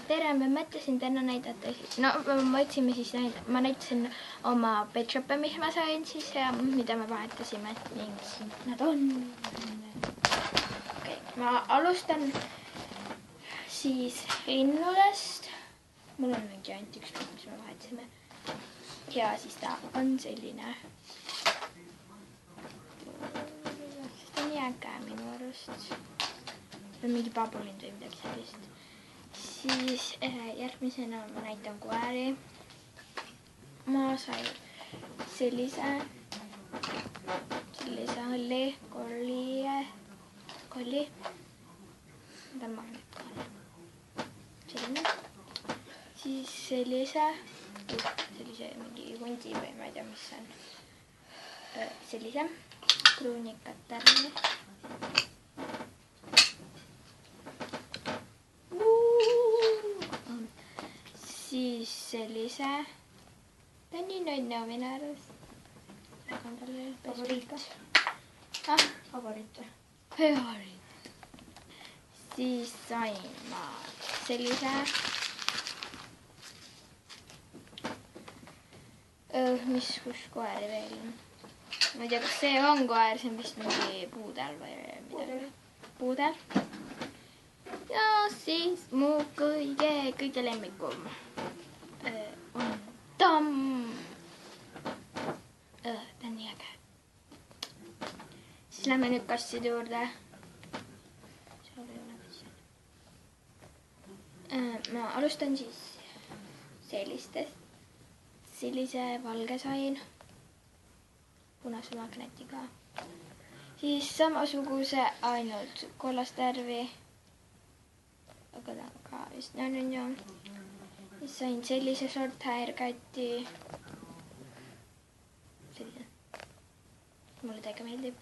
tere, ma mõtlesin täna näidata siis. No ma otsime siis ma näitasin oma pet shop'e, mis ma sain siis ja mida me vahetasime ning siin nad on. Okei, ma alustan siis linnudest. Mul on mingi ainult üks pilt, mis me vahetasime. Ja siis ta on selline. See on nii äge minu arust. Või mingi pabulind või midagi sellist. Siis järgmisena ma näitan koeri. Ma sain sellise õlli, kolli. Mida ma nüüd kohan? Selline. Siis sellise mingi hundi või ma ei tea, mis see on. Sellise kruunikat tärni. Siis sellise, ta on nii nonne minu arust. Favoriit. Favoriit. Siis sain ma sellise. Kus koeri veel on? Ma ei tea, kas see on koer, see on vist mingi puudel või midagi. Puudel. Ja siis mu kõige lemmikum on tamm. Ta on nii äge. Siis lähme nüüd kasside juurde. Ma alustan siis sellistest. Sellise valge sain. Punase magnetiga. Siis samasuguse ainult kollast värvi. Aga ta on ka vist nännu. Siis sain sellise short hair cut'i. Selline. Mulle täiega meeldib.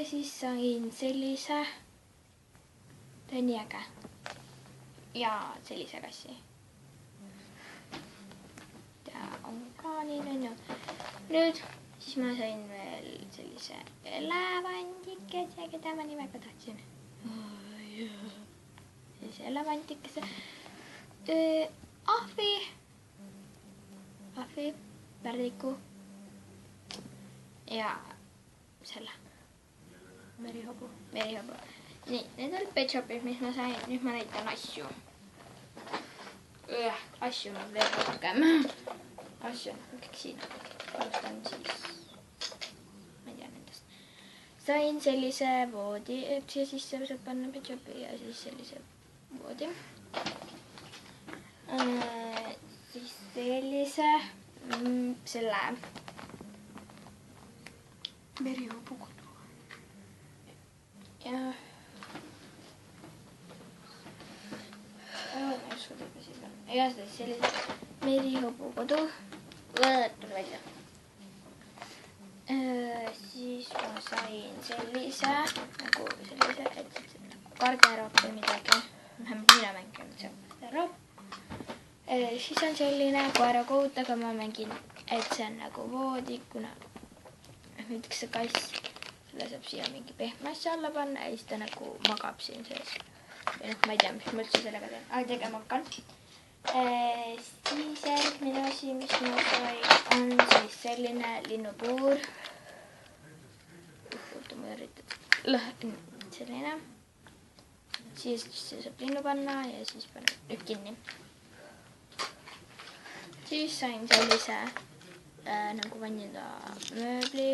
Siis sain sellise. Ta on nii äge. Ja sellise kassi. Ta on ka nii nännu. Nüüd siis ma sain veel sellise lavantikese, keda ma nii väga tahtsin. Sellise lavantikese. Ahvi, pärdiku ja selle merihobu. Nii, need on pet shop'id, mis ma sain. Nüüd ma näitan asju. Asju on veel rohkem. Asju on kõik siin. Alustan siis. Ma ei tea nendest. Sain sellise voodi, et siia sisse saab panna pet shop'i ja siis sellise voodi. Siis sellise selle merihobu kodu. Ja siis sellise merihobu kodu. Võetud välja. Siis ma sain sellise nagu sellise, et karderop või midagi. Vähemalt mina mängin see karderop. Siis on selline koerakout, aga ma mängin, et see on nagu voodi, kuna näiteks see kass, selle saab siia mingi pehme asja alla panna ja siis ta nagu magab siin sees. Või ma ei tea, mis ma üldse sellega teen. Tegema hakkan. Siis järgmine asi, mis ma sain, on siis selline linnupuur. Oota, ma üritan. Selline. Siis saab linnu panna ja siis panen nüüd kinni. Siis sain sellise nagu vanilla mööbli.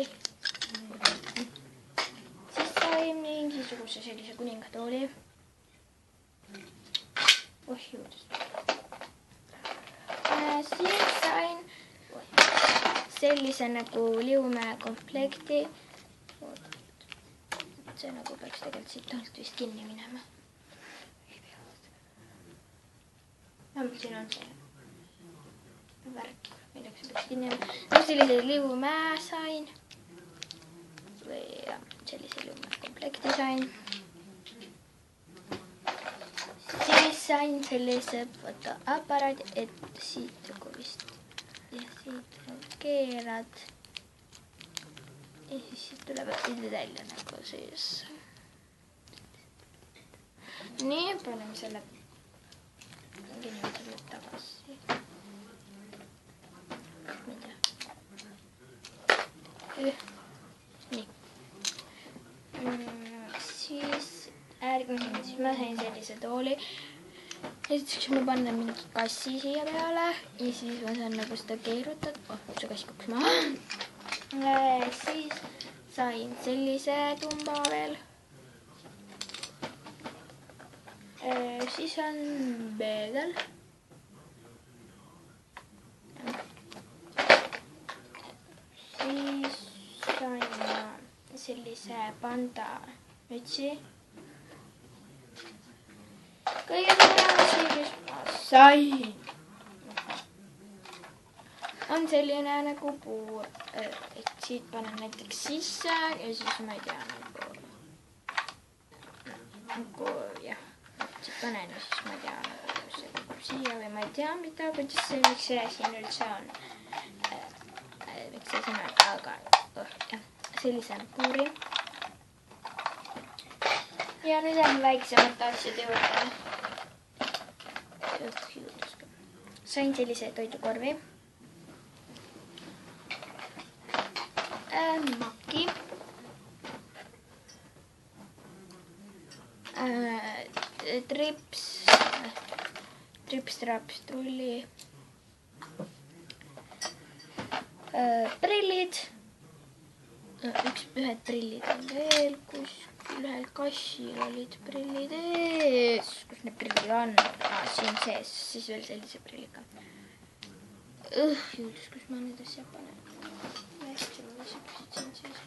Siis sain mingisuguse sellise kuningatooli. Juudus. Siis sain sellise nagu liumäe komplekti. See nagu peaks tegelikult siit alt vist kinni minema. Siin on see värk, milleks see peaks kinni minema. Sellise liumäe sain. Või sellise liumäe komplekti sain. Siis sain sellise fotoaparaadi, et siit nagu vist ja siit keerad ja siis siit tulevad pildid välja nagu siis. Nii, paneme selle mingi niimoodi tuleb tagasi. Ma ei tea. Nii. Siis järgmisena siis ma sain sellise tooli. Esiteks ma panen mingi kassi siia peale ja siis ma saan nagu seda keerutada. See kass kukkus maha. Siis sain sellise tumba veel. Siis on peegel. Siis sain sellise panda mütsi. Kõige suurem asi, mis ma sain, on selline nagu puur, et siit panen näiteks sisse ja siis ma ei tea nagu jah, siit panen ja siis ma ei tea nagu see kukub siia või ma ei tea mida, kuidas see, miks see siin üldse on, miks see siin on, aga jah, sellise puuri. Ja nüüd on väiksemad asjad juurde. Sain sellise toidukorvi. Maki. Trips, traps, trulli. Prillid. Ühed prillid on veel, kus ühel kassil olid prillid ees. Kus need prillid on? Siin sees, siis veel sellise prilliga. Juudus, kus ma need asja panen? Hästi, ma siukseid siin sees.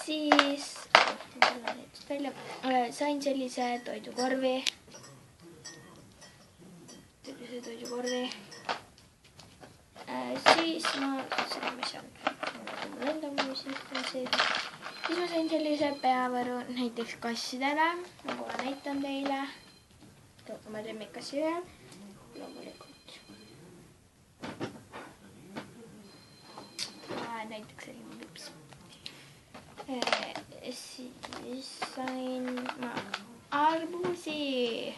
Siis sain sellise toidukorvi. Siis ma sain sellise peavõru näiteks kassidele, nagu ma näitan teile. Ma lemmikassi ühe, loomulikult. Näiteks selline lips. Siis sain ma arbuusi.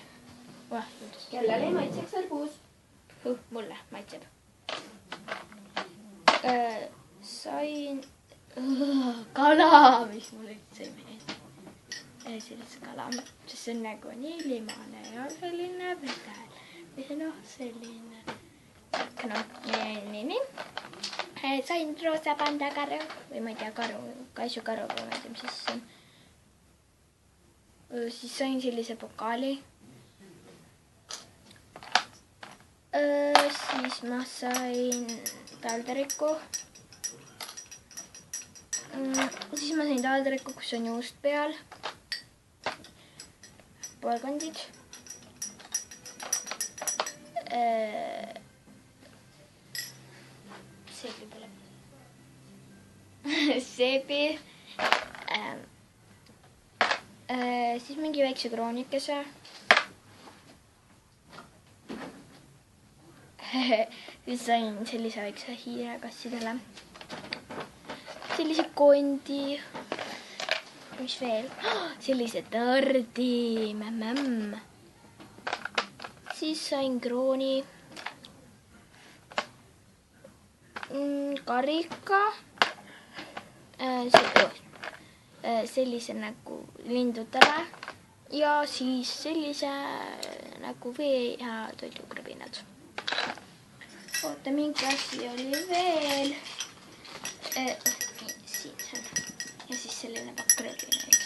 Kellele ei maitseks arbuus? Mulle maitseb. Sain kala, mis mulle üldse ei meeldi. Sellise kala, sest see on nagu nii limane ja selline vedel. Või noh, selline. Nii. Sain roosa panda karu või ma ei tea, kaisukaru või ma ei tea, mis siis on. Siis sain sellise pokaali. Siis ma sain taldriku. Siis ma sain taldriku, kus on juust peal. Porgandid. Seebi pole. Seebi. Siis mingi väikse kroonikese. Siis sain sellise väikse hiire kassidele. Sellise kondi. Mis veel? Sellise tõrdi. Siis sain krooni. Karika. Sellise nagu lindudele. Ja siis sellise nagu vee ja toidukrõbinad. Oota, mingi asi oli veel. Siin on. Ja siis selline pakrõbinaid.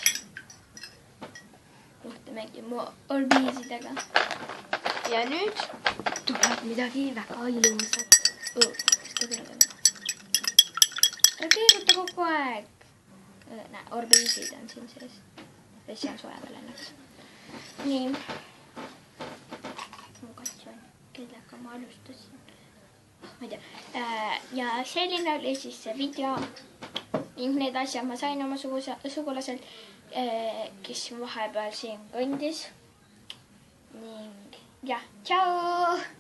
Kohtamegi mu orbiisidega. Ja nüüd tuleb midagi väga ilusat. Ära keeruta kogu aeg. Näe, orbiisid on siin sees. Vesi on soe veel ennast. Nii. Mu katsu on, kellega ma alustasin. Ma ei tea. Ja selline oli siis see video. Ning need asjad ma sain oma sugulaselt, kes vahepeal siin kõndis. Ning jah, tšau!